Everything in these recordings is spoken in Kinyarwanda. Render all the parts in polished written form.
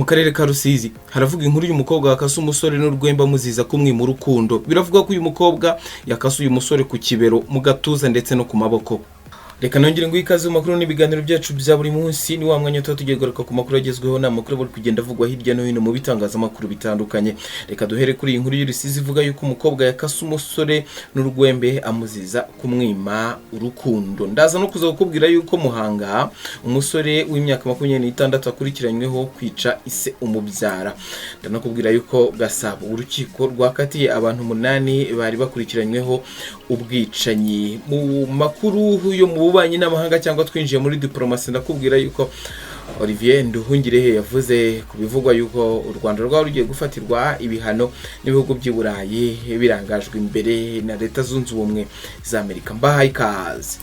Mu karere ka Rusizi haravuga inkuru y'umukobwa yakase umusore n'urwembe amuziza kumwima urukundo. Biravuga ko uyu mukobwa yakase uyu musore ku kibero, mu gatuza ndetse no ku maboko. Reka nongere ngo ikaze mu makuru n'ibiganiro byacu bya buri munsi. Ni wa mwanya tugiye garuka ku makuru agezweho n'amakuru bari kugenda avugwa hirya no hino mu bitangazamakuru bitandukanye. Reka duhere kuri iyi nkuru y'Urusizi ivuga yuko umukobwa yakase umusore n'urwembe amuziza kumwima urukundo. Ndaza no kuza kukubwira yuko Muhanga umusore w'imyaka 26 akurikiranyweho kwica ise umubyara. Ndanakubwira yuko Gasabo urukiko rwakatiye abantu 8 bari bakurikiranyweho ubwicanyi. Mu makuru yo mu bubanyi n'amahanga cyangwa twinjiye muri diplomasi, ndakubwira yuko Olivier Nduhungirehe yavuze kubivugwa yuko u Rwanda rwari rugiye gufatirwa ibihano n'ibihugu by'i Burayi birangajwe imbere na Leta Zunze Ubumwe za Amerika. Mbahaye ikaze.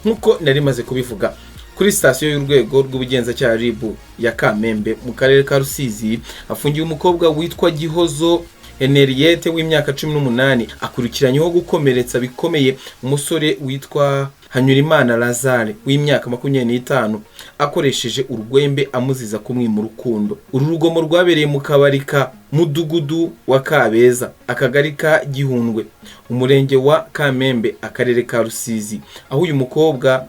Nkuko nari maze kubivuga, kuri sitasiyo y'urwego rw'ubugenzacyaha RIB ya Kamembe mu karere ka Rusizi afungiye umukobwa witwa Gihozo Henriette w'imyaka 18 akurikiranyweho gukomeretsa bikomeye umusore witwa Hanyurimana Lazare w'imyaka 25 akoresheje urwembe amuziza kumwima urukundo. Uru rugomo rwabereye mu kabari ka Mudugudu wa Kabeza, akagari ka Gihundwe, umurenge wa Kamembe, akarere ka Rusizi, aho uyu mukobwa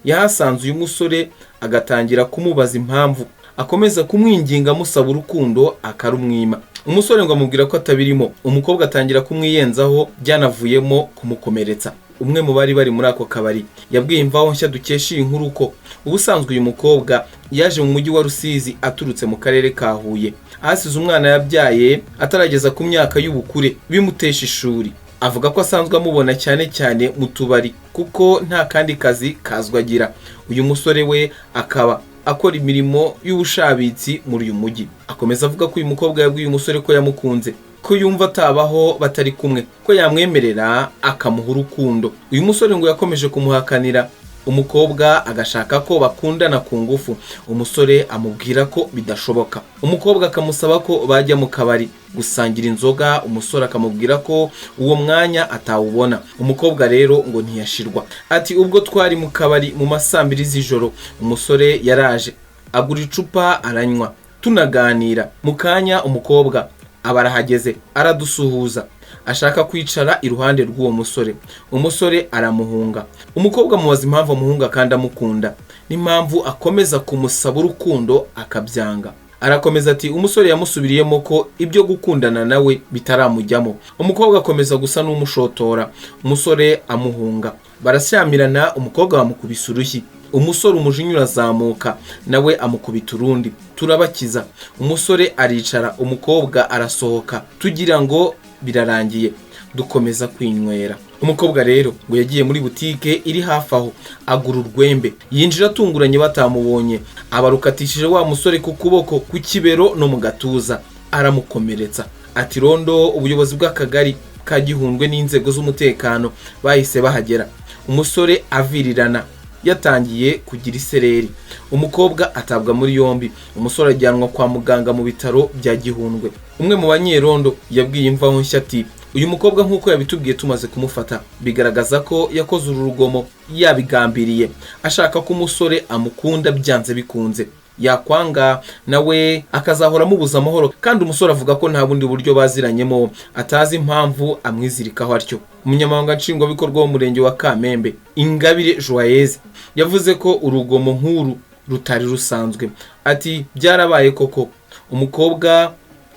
yahasanze uyu musore agatangira kumubaza impamvu, akomeza kumwinginga amusaba urukundo akarumwima. Umusore ngo amubwira ko atabirimo, umukobwa atangira kumwiyenzaho byanavuyemo kumukomeretsa. Umwe mu bari muri ako kabari yabwiye Imvaho Nshya dukesha iyi nkuru ko ubusanzwe uyu mukobwa yaje mu mujyi wa Rusizi aturutse mu karere ka Huye, ahasize umwana yabyaye atarageza ku myaka y'ubukure bimutesha ishuri. Avuga ko asanzwe amubona cyane mu tubari kuko nta kandi kazi kazwagira. Uyu musore we akaba akora imirimo y'ubushabitsi muri uyu mujyi. Akomeza avuga ko uyu mukobwa yabwiye umusore ko yamukunze, ko yumva atabaho batari kumwe, ko yamwemerera akamuha urukundo. Uyu musore ngo yakomeje kumuhakanira, umukobwa agashaka ko bakundana ku ngufu. Umusore amubwira ko bidashoboka. Umukobwa akamusaba ko bajya mu kabari gusangira inzoga, umusore akamubwira ko uwo mwanya atawubona. Umukobwa rero ngo ntiyashirwa. Ati ubwo twari mu kabari mu masambiri z'ijoro, umusore yaraje agura icupa aranywa, tunaganira. Mu kanya umukobwa abarahageze aradusuhuza, ashaka kwicara iruhande rw'uwo musore. Umusore aramuhunga. Umukobwa mubaza impamvu amuhunga kandi amukunda, n'impamvu akomeza kumusaba urukundo akabyanga. Arakomeza ati umusore yamusubiriyemo ko ibyo gukundana nawe bitaramujyamo. Umukobwa akomeza gusa n'umushotora, umusore amuhunga. Barasyamirana, umukobwa bamukubise urushyi. Umusore umujinya urazamuka, nawe amukubita urundi. Turabakiza. Umusore aricara, umukobwa arasohoka. Tugira ngo birarangiye, dukomeza kwinywera. Umukobwa rero ngo yagiye muri butike iri hafi aho agura urwembe, yinjira atunguranye batamubonye, abarukatishije wa musore ku kuboko, ku kibero no mu gatuza, aramukomeretsa. Ati rondo ubuyobozi bw'akagari ka Gihundwe n'inzego z'umutekano bahise bahagera. Umusore avirirana, yatangiye kugira isereri. Umukobwa atabwa muri yombi, umusore ajyanwa kwa muganga mu bitaro bya Gihundwe. Umwe mu banyerondo yabwiye Imvaho Nshya ati uyu mukobwa nk'uko yabitubwiye tumaze kumufata, bigaragaza ko yakoze uru rugomo yabigambiriye, ashaka ko umusore amukunda byanze bikunze. Yakwanga nawe akazahora amubuza amahoro, kandi umusore avuga ko nta bundi buryo baziranyemo, atazi impamvu amwizirikaho atyo. Umunyamabanga nshingwabikorwa w'umurenge wa Kamembe Ingabire Joyeuse yavuze ko urugomo nk'uru rutari rusanzwe. Ati byarabaye koko, umukobwa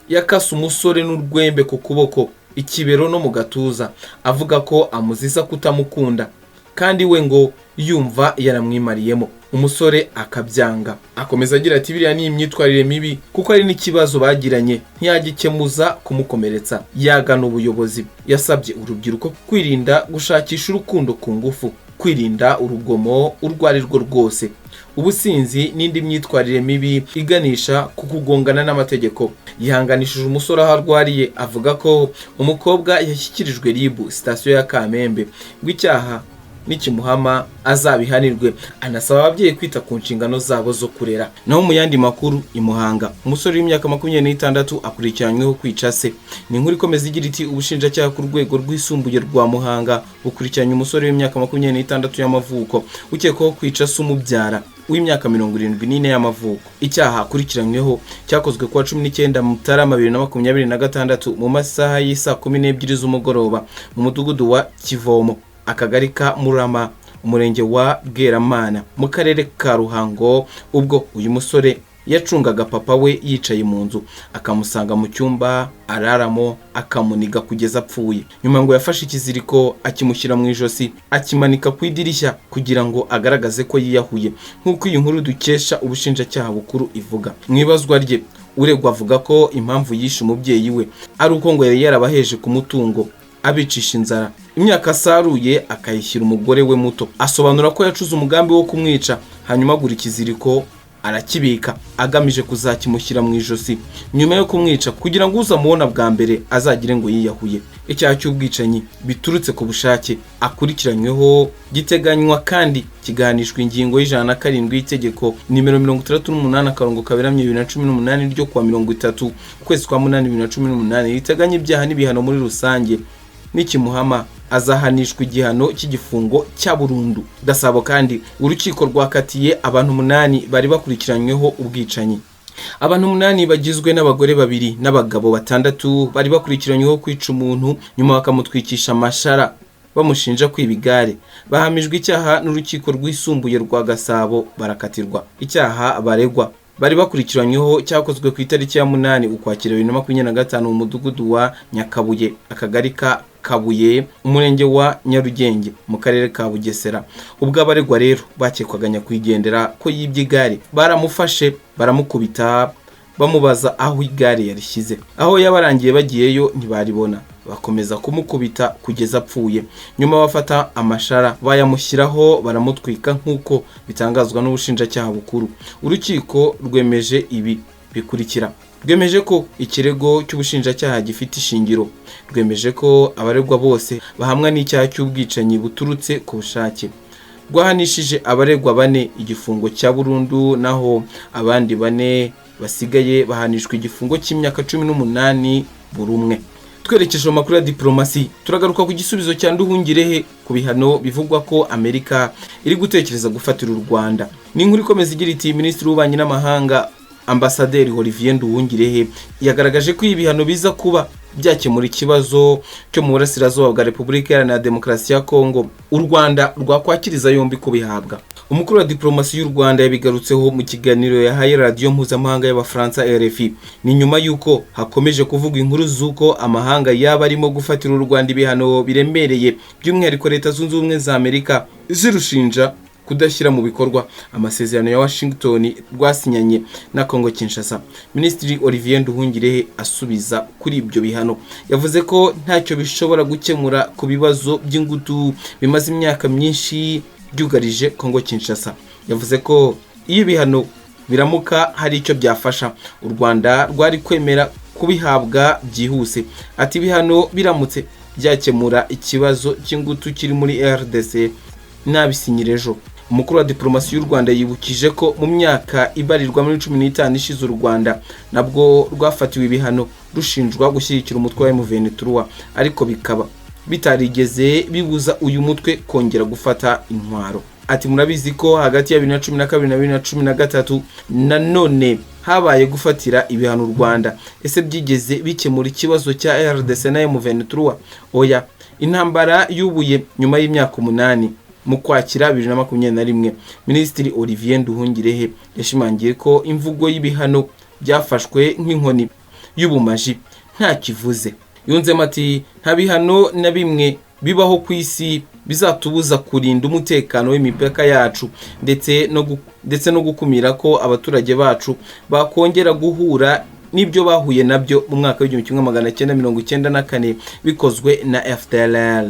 yakase umusore n'urwembe ku kuboko, ikibero no mu gatuza, avuga ko amuziza kutamukunda kandi we ngo yumva yaramwimariyemo. Umusore akabyanga. Akomeza agira ati biriya ni imyitwarire mibi kuko ari n'ikibazo bagiranye, ntiyagikemuza kumukomeretsa, yagana ubuyobozi. Yasabye urubyiruko kwirinda gushakisha urukundo ku ngufu, kwirinda urugomo urwo ari rwo rwose, ubusinzi n'indi myitwarire mibi iganisha ku kugongana n'amategeko. Yihanganishije umusore aho arwariye, avuga ko umukobwa yashyikirijwe RIB sitasiyo ya Kamembe, ngo icyaha n'ikimuhama azabihanirwe. Anasaba ababyeyi kwita ku nshingano zabo zo kurera. Naho mu yandi makuru, i Muhanga umusore w'imyaka 26 akurikiranyweho kwica se. Ni inkuru ikomeza igira iti ubushinjacyaha ku rwego rwisumbuye rwa Muhanga bukurikiranye umusore w'imyaka 26 y'amavuko ukekwaho kwica se umubyara w'imyaka 74 y'amavuko. Icyaha akurikiranyweho cyakozwe kuwa 19 Mutarama 2026 mu masaha y'isa 12 z'umugoroba mu mudugudu wa Kivomo, akagari ka Murama, umurenge wa Bweramana, mu karere ka Ruhango, ubwo uyu musore yacungaga papa we yicaye mu nzu, akamusanga mu cyumba araramo akamuniga kugeza apfuye. Nyuma ngo yafashe ikiziriko akimushyira mu ijosi akimanika ku idirishya kugira ngo agaragaze ko yiyahuye, nk'uko iyi nkuru dukesha ubushinjacyaha bukuru ivuga. Mu ibazwa rye, uregwa avuga ko impamvu yishe umubyeyi we ari uko ngo yari yarabaheje ku mutungo abicisha inzara, imyaka asaruye akayishyira umugore we muto. Asobanura ko yacuze umugambi wo kumwica, hanyuma agura ikiziriko arakibika agamije kuzakimushyira mu ijosi nyuma yo kumwica kugira ngo uzamubona bwa mbere azagire ngo yiyahuye. Icyaha cy'ubwicanyi biturutse ku bushake akurikiranyweho giteganywa kandi kiganishwa ingingo y'107 y'itegeko nimero 68/2018 ryo kuwa 30 ukwezi kwa 8 2018 riteganya ibyaha n'ibihano muri rusange, n'ikimuhama azahanishwa igihano cy'igifungo cya burundu. Gasabo kandi urukiko rwakatiye abantu 8 bari bakurikiranyweho ubwicanyi. Abantu 8 bagizwe n'abagore 2 n'abagabo 6 bari bakurikiranyweho kwica umuntu nyuma bakamutwikisha amashara bamushinja kwiba igare. Bahamijwe icyaha n'urukiko rwisumbuye rwa Gasabo barakatirwa. Icyaha baregwa bari bakurikiranyweho cyakozwe ku itariki ya 8 Ukwakira 2025 mu mudugudu wa Nyakabuye, akagari ka Kabuye, umurenge wa Nyarugenge, mu karere ka Bugesera. Ubwo abaregwa rero bakekwaga nyakwigendera ko yibye igare, baramufashe baramukubita bamubaza aho igare yarishyize. Aho yabarangiye bagiyeyo ntibaribona, bakomeza kumukubita kugeza apfuye. Nyuma bafata amashara bayamushyiraho baramutwika nk'uko bitangazwa n'ubushinjacyaha bukuru. Urukiko rwemeje ibi bikurikira: rwemeje ko ikirego cy'ubushinjacyaha gifite ishingiro, rwemeje ko abaregwa bose bahamwa n'icyaha cy'ubwicanyi buturutse ku bushake, rwahanishije abaregwa 4 igifungo cya burundu, naho abandi 4 basigaye bahanishwa igifungo cy'imyaka 18 buri umwe. Twerekeje mu makuru ya diplomasi, turagaruka ku gisubizo cya Nduhungirehe ku bihano bivugwa ko Amerika iri gutekereza gufatira u Rwanda. Ni inkuru ikomeza igira iti Minisitiri w'Ububanyi n'Amahanga Ambasaderi Olivier Nduhungirehe yagaragaje ko ibihano biza kuba byakemura ikibazo cyo mu burasirazuba bwa Repubulika Iharanira Demokarasi ya Kongo u Rwanda rwakwakiriza yombi kubihabwa. Umukuru wa diplomasi y'u Rwanda yabigarutseho mu kiganiro yahaye radio mpuzamahanga y'Abafaransa RFI. Ni nyuma yuko hakomeje kuvuga inkuru z'uko amahanga yaba arimo gufatira u Rwanda ibihano biremereye, by'umwihariko Leta Zunze Ubumwe za Amerika zirushinja kudashyira mu bikorwa amasezerano ya Washington rwasinyanye na Kongo Kinshasa. Minisitiri Olivier Nduhungirehe asubiza kuri ibyo bihano, yavuze ko ntacyo bishobora gukemura ku bibazo by'ingutu bimaze imyaka myinshi byugarije Kongo Kinshasa. Yavuze ko iyo ibihano biramuka hari icyo byafasha, u Rwanda rwari kwemera kubihabwa byihuse. Ati ibihano biramutse byakemura ikibazo cy'ingutu kiri muri RDC nabisinyira ejo. Umukuru wa diplomasi y'u Rwanda yibukije ko mu myaka ibarirwa muri 15 ishize u Rwanda nabwo rwafatiwe ibihano rushinjwa gushyigikira umutwe wa M23, ariko bikaba bitarigeze bibuza uyu mutwe kongera gufata intwaro. Ati murabizi ko hagati ya 2012 na 2013 nanone habaye gufatira ibihano u Rwanda. Ese byigeze bikemura ikibazo cya RDC na M23? Oya. Intambara yubuye nyuma y'imyaka 8 mu Kwakira 2021. Minisitiri Olivier Nduhungirehe yashimangiye ko imvugo y'ibihano byafashwe nk'inkoni y'ubumaji nta kivuze. Yunzemo ati nta bihano na bimwe bibaho ku isi bizatubuza kurinda umutekano w'imipaka yacu ndetse no gukumira ko abaturage bacu bakongera guhura n'ibyo bahuye nabyo mu mwaka w'1994 bikozwe na FDLR.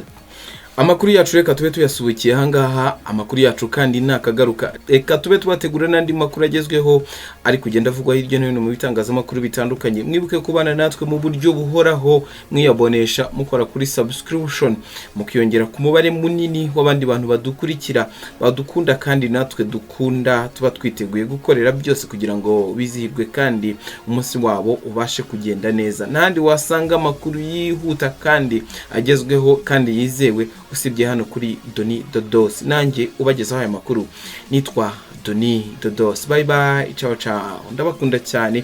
Amakuru yacu reka tube tuyasubikiye ahangaha. Amakuru yacu kandi nakagaruka reka tube tubategura n'andi makuru agezweho ari kugenda avugwa hirya no hino mu bitangazamakuru bitandukanye. Mwibuke kubana natwe mu buryo buhoraho, mwiyabonesha mukora kuri subscription, mukiyongera ku mubare munini w'abandi bantu badukurikira badukunda kandi natwe dukunda. Tuba twiteguye gukorera byose kugira ngo bizihirwe kandi umunsi wabo ubashe kugenda neza. N'ahandi wasanga amakuru yihuta kandi agezweho kandi yizewe usibye hano kuri Doni Dodos. Nanjye ubagezaho aya makuru nitwa Doni Dodos. Bye bye, ciao ciao. Ndabakunda cyane,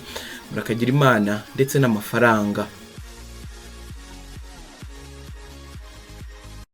murakagira Imana ndetse n'amafaranga.